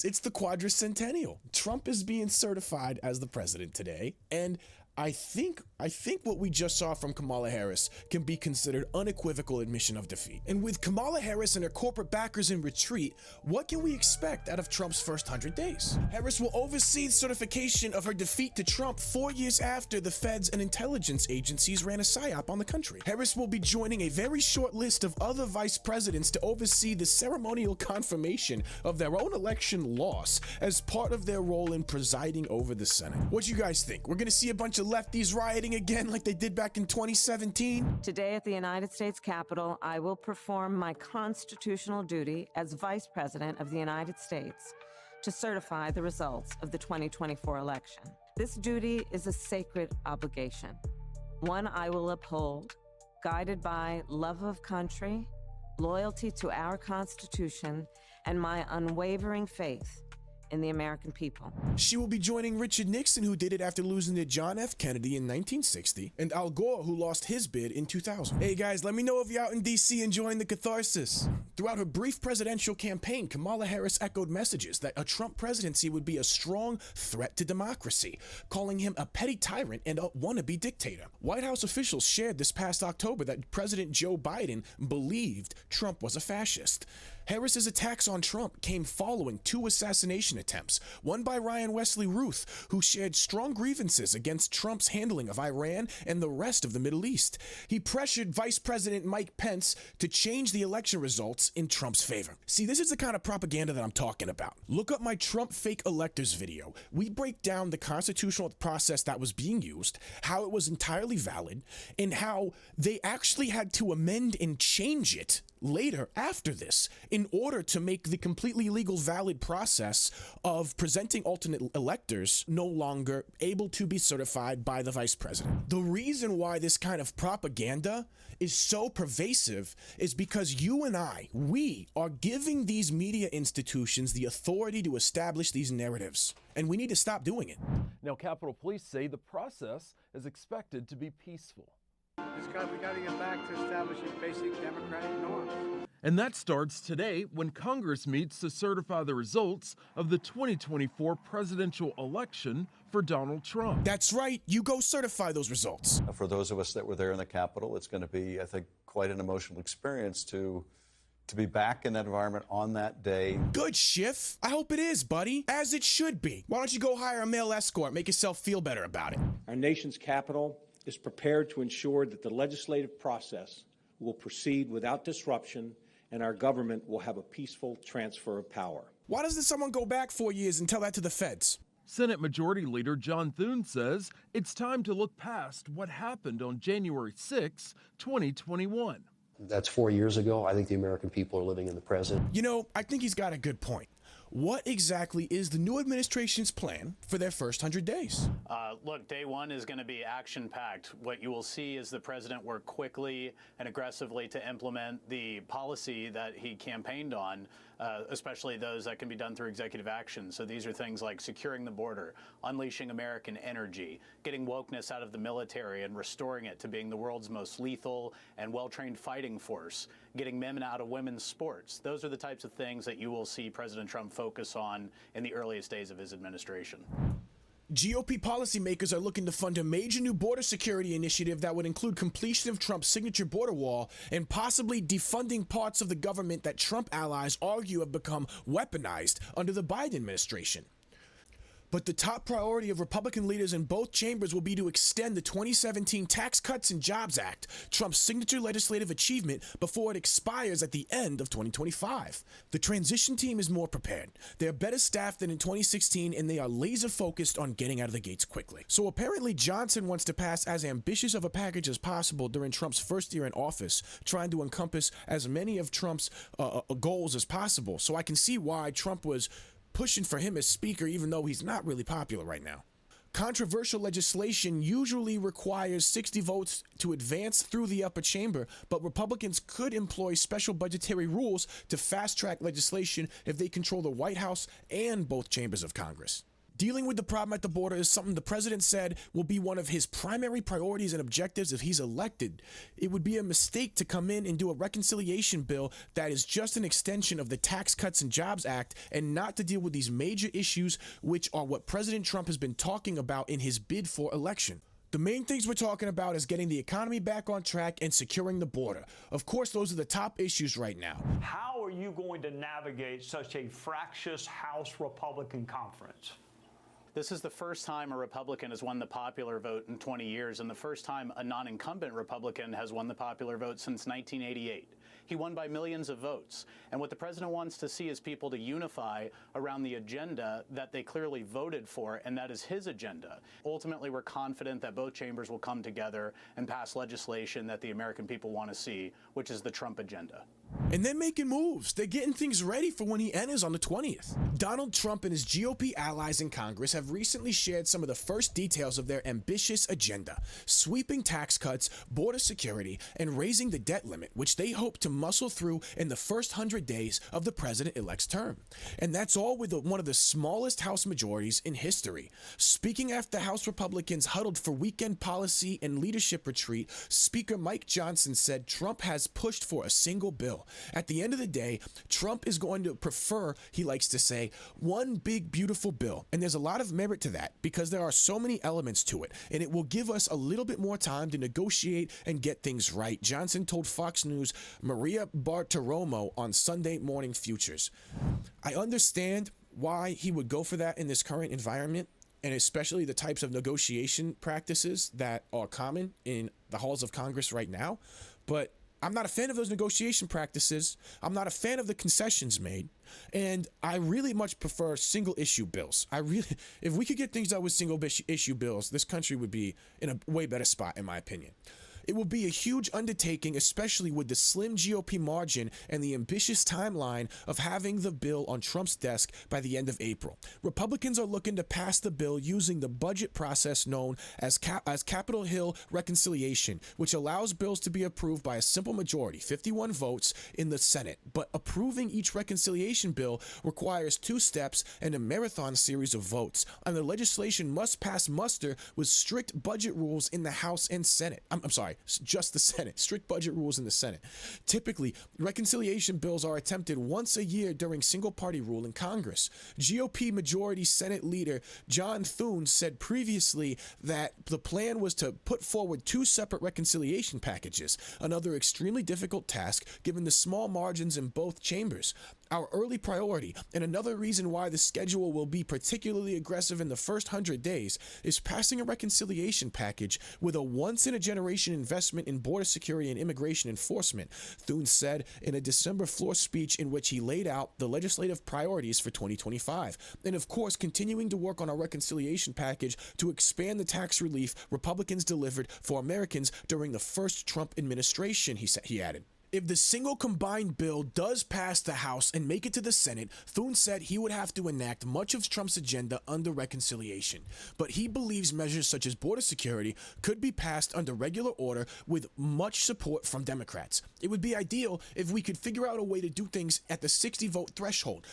It's the quadricentennial. Trump is being certified as the president today, and I think what we just saw from Kamala Harris can be considered unequivocal admission of defeat. And with Kamala Harris and her corporate backers in retreat, what can we expect out of Trump's first 100 days? Harris will oversee the certification of her defeat to Trump 4 years after the feds and intelligence agencies ran a psyop on the country. Harris will be joining a very short list of other vice presidents to oversee the ceremonial confirmation of their own election loss as part of their role in presiding over the Senate. What do you guys think? We're gonna see a bunch of lefties rioting again like they did back in 2017? Today at the United States Capitol, I will perform my constitutional duty as Vice President of the United States to certify the results of the 2024 election. This duty is a sacred obligation, one I will uphold, guided by love of country, loyalty to our Constitution, and my unwavering faith in the American people. She will be joining Richard Nixon, who did it after losing to John F. Kennedy in 1960, and Al Gore, who lost his bid in 2000. Hey guys, let me know if you're out in DC enjoying the catharsis. Throughout her brief presidential campaign, Kamala Harris echoed messages that a Trump presidency would be a strong threat to democracy, calling him a petty tyrant and a wannabe dictator. White House officials shared this past October that President Joe Biden believed Trump was a fascist. Harris's attacks on Trump came following 2 assassination attempts, one by Ryan Wesley Ruth, who shared strong grievances against Trump's handling of Iran and the rest of the Middle East. He pressured Vice President Mike Pence to change the election results in Trump's favor. See, this is the kind of propaganda that I'm talking about. Look up my Trump fake electors video. We break down the constitutional process that was being used, how it was entirely valid, and how they actually had to amend and change it later after this in order to make the completely legal valid process of presenting alternate electors no longer able to be certified by the vice president. The reason why this kind of propaganda is so pervasive is because you and we are giving these media institutions the authority to establish these narratives, and we need to stop doing it. Now, Capitol Police say the process is expected to be peaceful. We got to get back to establishing basic democratic norms. And that starts today when Congress meets to certify the results of the 2024 presidential election for Donald Trump. That's right. You go certify those results. For those of us that were there in the Capitol, it's going to be, I think, quite an emotional experience to be back in that environment on that day. Good, Schiff. I hope it is, buddy. As it should be. Why don't you go hire a male escort? Make yourself feel better about it. Our nation's Capitol is prepared to ensure that the legislative process will proceed without disruption and our government will have a peaceful transfer of power. Why doesn't someone go back 4 years and tell that to the feds? Senate Majority Leader John Thune says it's time to look past what happened on January 6, 2021. That's 4 years ago. I think the American people are living in the present. You know, I think he's got a good point. What exactly is the new administration's plan for their first 100 days? Look, day one is going to be action-packed. What you will see is the president work quickly and aggressively to implement the policy that he campaigned on, especially those that can be done through executive action. So these are things like securing the border, unleashing American energy, getting wokeness out of the military and restoring it to being the world's most lethal and well-trained fighting force, getting men out of women's sports. Those are the types of things that you will see President Trump focus on in the earliest days of his administration. GOP policymakers are looking to fund a major new border security initiative that would include completion of Trump's signature border wall and possibly defunding parts of the government that Trump allies argue have become weaponized under the Biden administration. But the top priority of Republican leaders in both chambers will be to extend the 2017 Tax Cuts and Jobs Act, Trump's signature legislative achievement, before it expires at the end of 2025. The transition team is more prepared. They are better staffed than in 2016, and they are laser focused on getting out of the gates quickly. So apparently Johnson wants to pass as ambitious of a package as possible during Trump's first year in office, trying to encompass as many of Trump's goals as possible. So I can see why Trump was pushing for him as speaker, even though he's not really popular right now. Controversial legislation usually requires 60 votes to advance through the upper chamber, but Republicans could employ special budgetary rules to fast-track legislation if they control the White House and both chambers of Congress. Dealing with the problem at the border is something the president said will be one of his primary priorities and objectives if he's elected. It would be a mistake to come in and do a reconciliation bill that is just an extension of the Tax Cuts and Jobs Act and not to deal with these major issues, which are what President Trump has been talking about in his bid for election. The main things we're talking about is getting the economy back on track and securing the border. Of course, those are the top issues right now. How are you going to navigate such a fractious House Republican conference? This is the first time a Republican has won the popular vote in 20 years, and the first time a non-incumbent Republican has won the popular vote since 1988. He won by millions of votes. And what the president wants to see is people to unify around the agenda that they clearly voted for, and that is his agenda. Ultimately, we're confident that both chambers will come together and pass legislation that the American people want to see, which is the Trump agenda. And they're making moves. They're getting things ready for when he enters on the 20th. Donald Trump and his GOP allies in Congress have recently shared some of the first details of their ambitious agenda, sweeping tax cuts, border security, and raising the debt limit, which they hope to muscle through in the first 100 days of the president-elect's term. And that's all with one of the smallest House majorities in history. Speaking after House Republicans huddled for weekend policy and leadership retreat, Speaker Mike Johnson said Trump has pushed for a single bill. At the end of the day, Trump is going to prefer, he likes to say, one big, beautiful bill. And there's a lot of merit to that because there are so many elements to it. And it will give us a little bit more time to negotiate and get things right. Johnson told Fox News' Maria Bartiromo on Sunday Morning Futures. I understand why he would go for that in this current environment, and especially the types of negotiation practices that are common in the halls of Congress right now. But I'm not a fan of those negotiation practices. I'm not a fan of the concessions made. And I really much prefer single issue bills. If we could get things done with single issue bills, this country would be in a way better spot, in my opinion. It will be a huge undertaking, especially with the slim GOP margin and the ambitious timeline of having the bill on Trump's desk by the end of April. Republicans are looking to pass the bill using the budget process known as Capitol Hill reconciliation, which allows bills to be approved by a simple majority, 51 votes in the Senate. But approving each reconciliation bill requires 2 steps and a marathon series of votes, and the legislation must pass muster with strict budget rules in the House and Senate. I'm sorry, just the Senate. Strict budget rules in the Senate. Typically, reconciliation bills are attempted once a year during single-party rule in Congress. GOP Majority Senate Leader John Thune said previously that the plan was to put forward 2 separate reconciliation packages, another extremely difficult task given the small margins in both chambers. Our early priority, and another reason why the schedule will be particularly aggressive in the first 100 days, is passing a reconciliation package with a once-in-a-generation investment in border security and immigration enforcement, Thune said in a December floor speech in which he laid out the legislative priorities for 2025. And of course, continuing to work on our reconciliation package to expand the tax relief Republicans delivered for Americans during the first Trump administration, he added. If the single combined bill does pass the House and make it to the Senate, Thune said he would have to enact much of Trump's agenda under reconciliation. But he believes measures such as border security could be passed under regular order with much support from Democrats. It would be ideal if we could figure out a way to do things at the 60-vote threshold.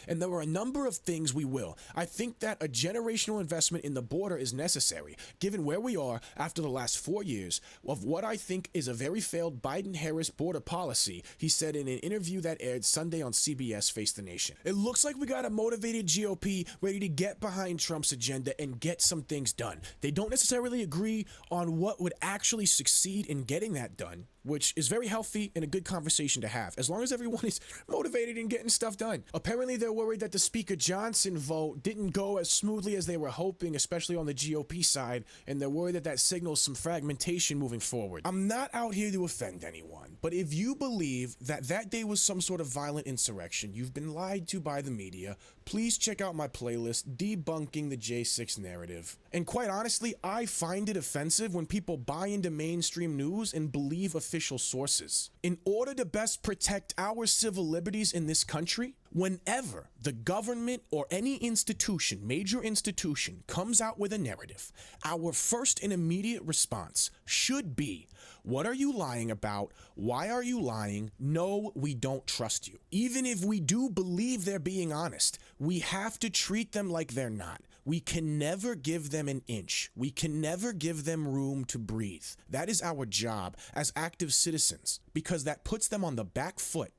And there are a number of things we will. I think that a generational investment in the border is necessary, given where we are after the last 4 years of what I think is a very failed Biden-Harris border policy, he said in an interview that aired Sunday on CBS Face the Nation. It looks like we got a motivated GOP ready to get behind Trump's agenda and get some things done. They don't necessarily agree on what would actually succeed in getting that done, which is very healthy and a good conversation to have, as long as everyone is motivated in getting stuff done. Apparently, they're worried that the Speaker Johnson vote didn't go as smoothly as they were hoping, especially on the GOP side, and they're worried that that signals some fragmentation moving forward. I'm not out here to offend anyone, but if you believe that that day was some sort of violent insurrection, you've been lied to by the media. Please check out my playlist, Debunking the J6 Narrative. And quite honestly, I find it offensive when people buy into mainstream news and believe official official sources. In order to best protect our civil liberties in this country, whenever the government or any institution, major institution, comes out with a narrative, our first and immediate response should be, what are you lying about? Why are you lying? No, we don't trust you. Even if we do believe they're being honest, we have to treat them like they're not. We can never give them an inch. We can never give them room to breathe. That is our job as active citizens, because that puts them on the back foot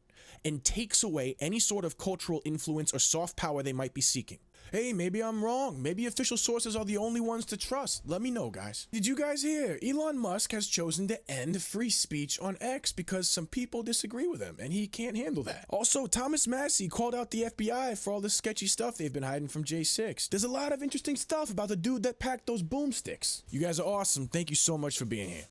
and takes away any sort of cultural influence or soft power they might be seeking. Hey, maybe I'm wrong. Maybe official sources are the only ones to trust. Let me know, guys. Did you guys hear? Elon Musk has chosen to end free speech on X because some people disagree with him, and he can't handle that. Also, Thomas Massey called out the FBI for all the sketchy stuff they've been hiding from J6. There's a lot of interesting stuff about the dude that packed those boomsticks. You guys are awesome. Thank you so much for being here.